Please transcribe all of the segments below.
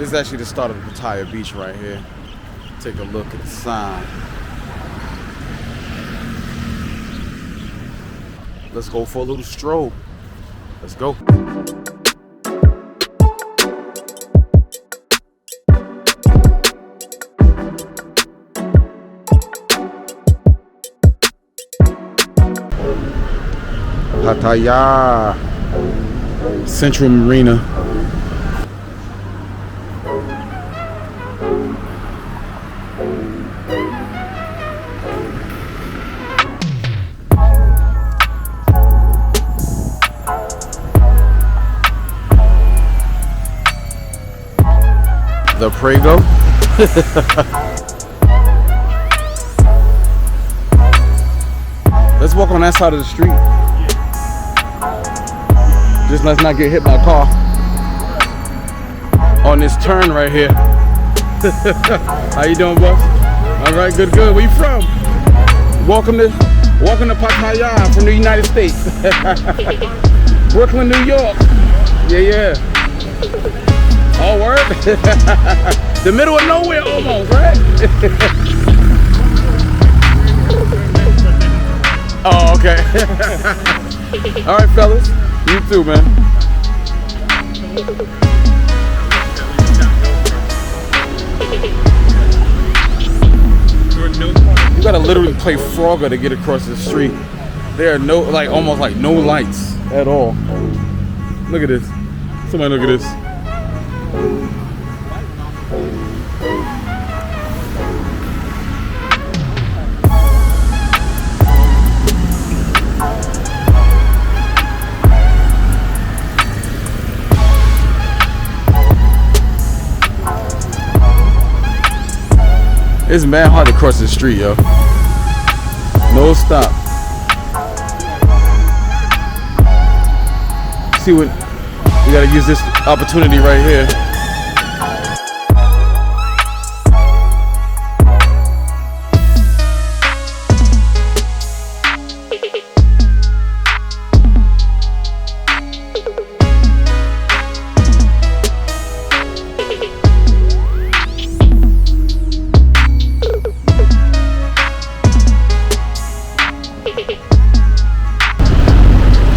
This is actually the start of the Pattaya Beach right here. Take a look at the sign. Let's go for a little stroll. Let's go. Pattaya Central Marina. The Prego. Let's walk on that side of the street. Just let's not get hit by a car on this turn right here. How you doing, boss? All right, good, good. Where you from? Welcome to Pattaya from the United States. Brooklyn, New York. Yeah. Oh, word? The middle of nowhere almost, right? Oh, okay. All right, fellas. You too, man. You gotta literally play Frogger to get across the street. There are no, almost no lights at all. Look at this. Somebody look at this. It's mad hard to cross the street, yo. No stop. See what? We gotta use this opportunity right here.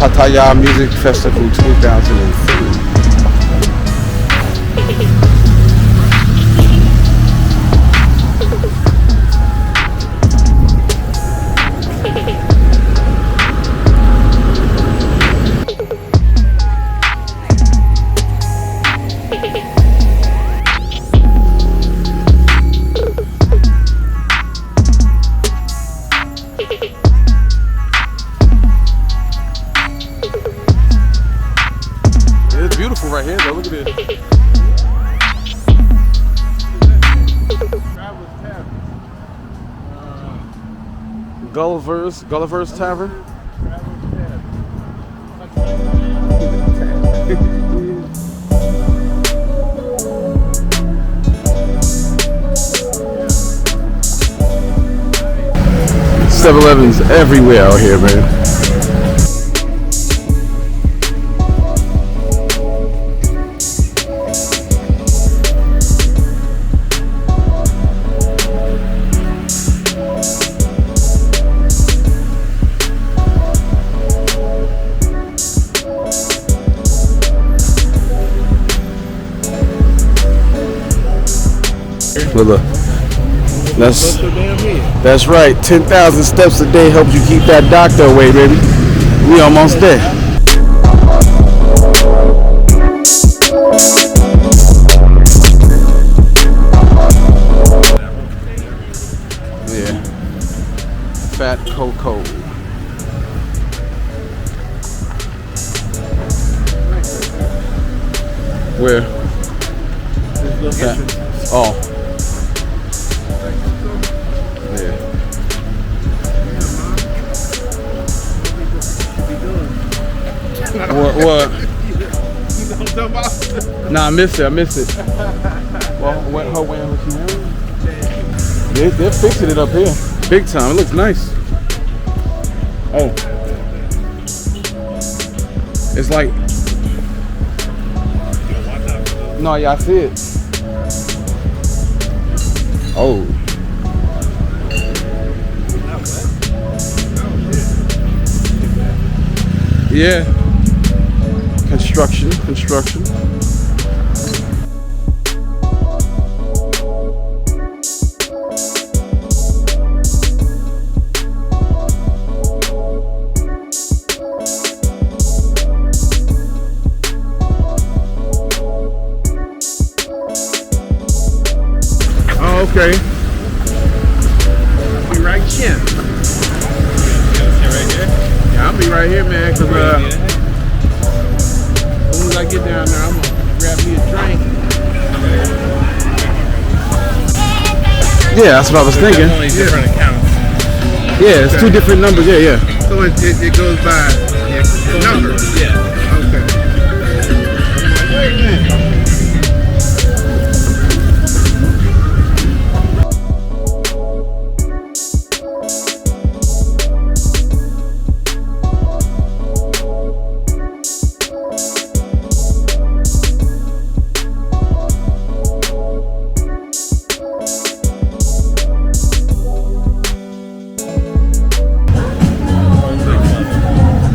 Pattaya Music Festival 2003. Beautiful right here though, look at this. Gulliver's Tavern. 7-Elevens everywhere out here, man. Look, that's right. 10,000 steps a day helps you keep that doctor away, baby. We almost there. Yeah. Fat Cocoa. Where? Oh. What? Nah, I missed it. Well, her wearing what she wearing? They're fixing it up here. Big time. It looks nice. Oh. It's like... No, yeah, I see it. Oh. Yeah. Construction. Oh, okay. Be right here. Yeah, I'll be right here, man, because as soon as I get down there, I'm going to grab me a drink. Yeah, that's what I was thinking. Only different accounts. Yeah, it's two different numbers. Yeah. So it goes by the number. Yeah. Okay. Wait a minute.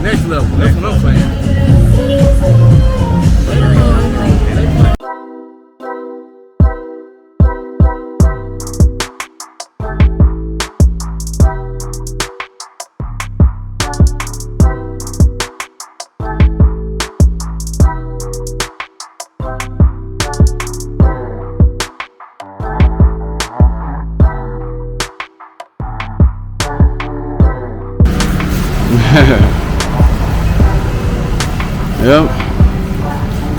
Next level. That's what I'm saying. Yep.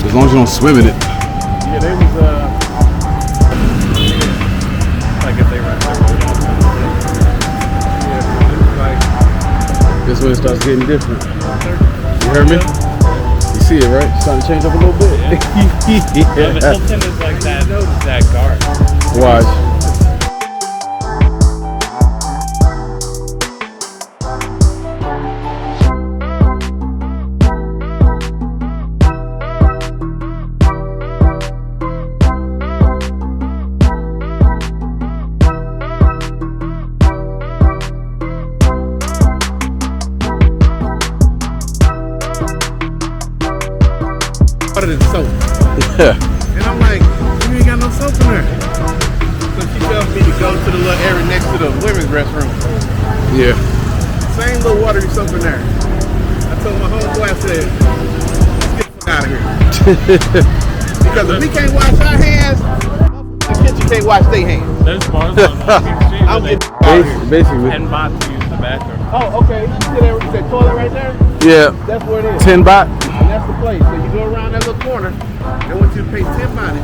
As long as you don't swim in it. Yeah, they was Like if they run their boat off. yeah, this when it starts getting different. You heard me? You see it, right? It's starting to change up a little bit. Yeah, the Hilton is like that guard. Watch. Than soap. Yeah. And I'm like, you ain't got no soap in there. So she tells me to go to the little area next to the women's restroom. Yeah. Same little watery soap in there. I told my homeboy, I said, let's get the fuck out of here. Because if we can't wash our hands, the kitchen can't wash their hands. There's bars on Street I'm where they getting out of here. Basically. 10 baht to use the bathroom. Oh, okay. You see that toilet right there? Yeah. That's where it is. 10 baht. And that's the place. So you go around that little corner, they want you to pay 10 money.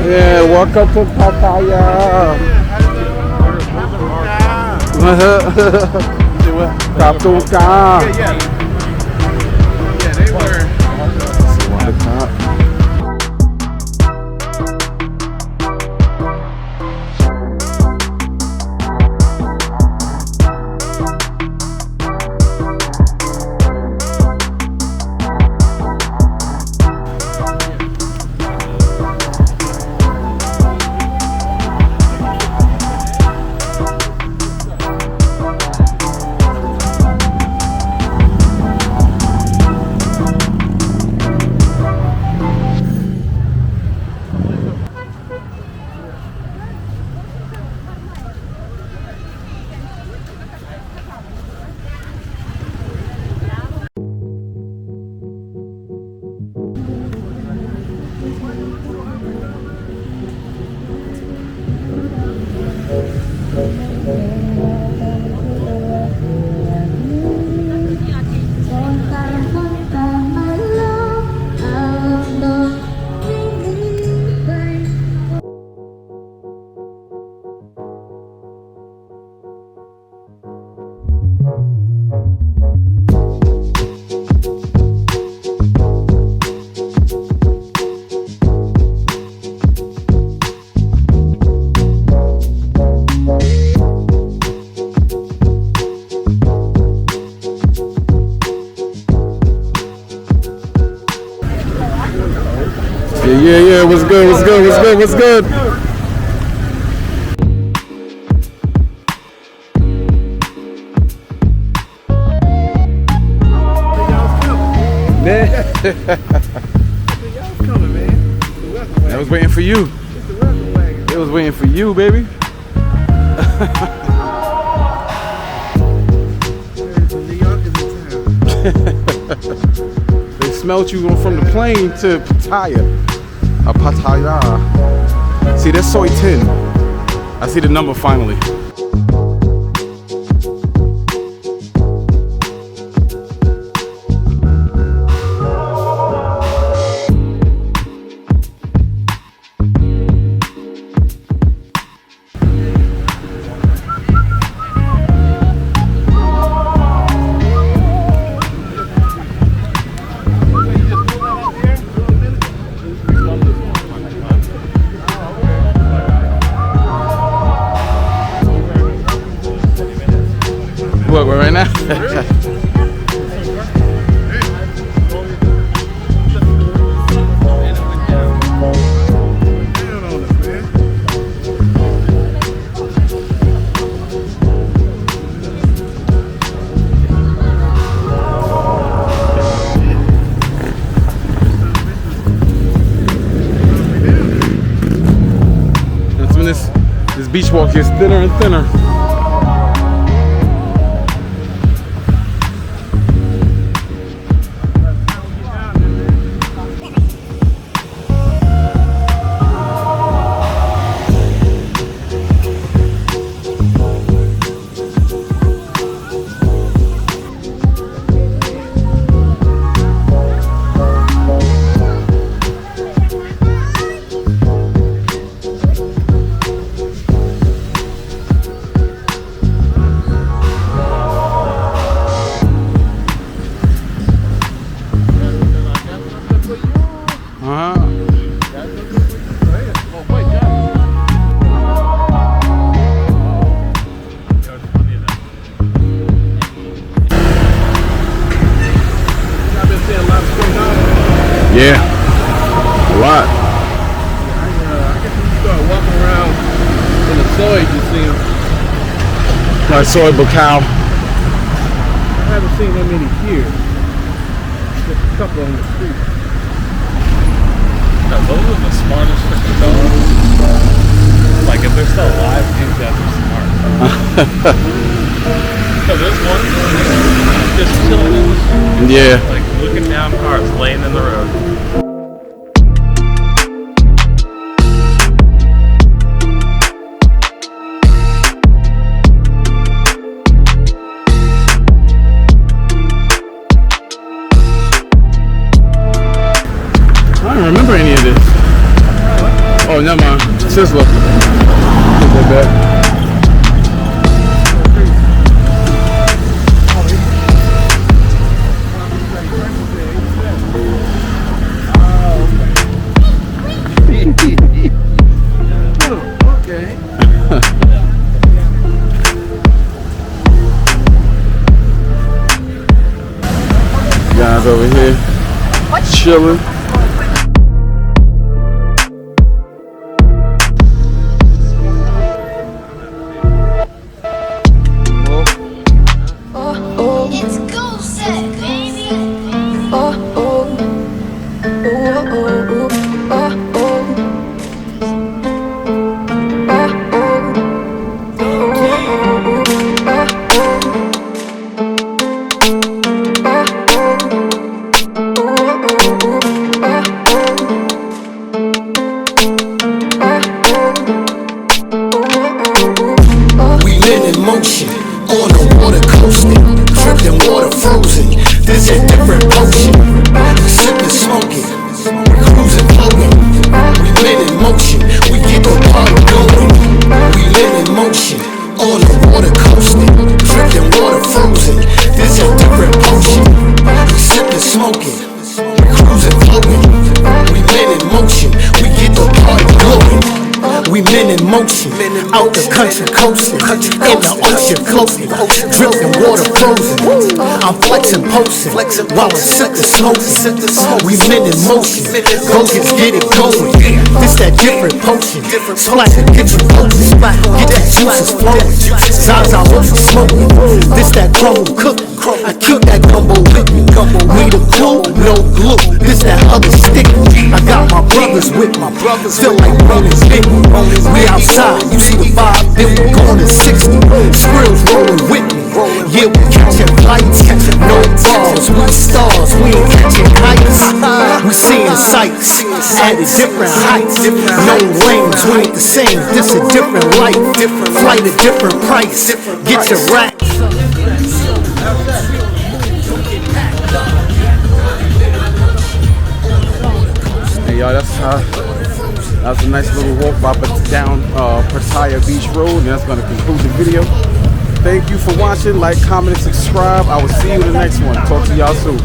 Yeah, welcome to Pattaya. Papuka. Yeah, they were. Yeah. What's good? Y'all's coming, man. I was waiting for you. It's the welcome wagon. It was waiting for you, baby. New York is in town. They smelt you from the plane to Pattaya. Pattaya. See, that's soy 10. I see the number finally. What, right now? That's when this beach walk gets thinner and thinner. Yeah, a lot. I guess when you start walking around in the soy, you see them. Like soy bacao. I haven't seen that many here. Just a couple on the street. No, those are the smartest freaking dogs. Like if they're still alive, these guys are smart. So this one just chilling in the street. Yeah. Like looking down cars, laying in the road. I don't remember any of this. Oh, never mind. Sizzler. Put that back. Okay. Guys over here chilling. It's go set, baby. Oh, oh, oh, oh, oh, oh. motion, on the water coasting, dripping water frozen. This a different potion. Sipping, smoking, cruising, floating. We men in motion, we get the party going. We men in motion, on the water coasting, dripping water frozen. This a different potion. Sipping, smoking, cruising, floating. We men in motion, we get the party going. We We men in motion, out the country coasting, in the ocean floating, dripping water frozen. I'm flexing, posting, while I'm sipping, smoking. We men in motion, go get it going. This that different potion, splash it, get you focused, get that juices flowing. Signs I want you smoking. This that crumble cooking, I keep that gumbo with me. We the glue, no glue. This that other stick. I got my brothers with me. Feel like brothers big. We outside, you see the vibe, then we going to 60. Scrillz rolling with me. Yeah, we catching flights, no balls, we stars, we ain't catching kites. We seeing sights at a different heights. No lanes, we ain't the same. This a different life, flight a different price. Get your rack. Hey y'all, that's a nice little walk down Pattaya Beach Road, and that's going to conclude the video. Thank you for watching. Like, comment, and subscribe. I will see you in the next one. Talk to y'all soon.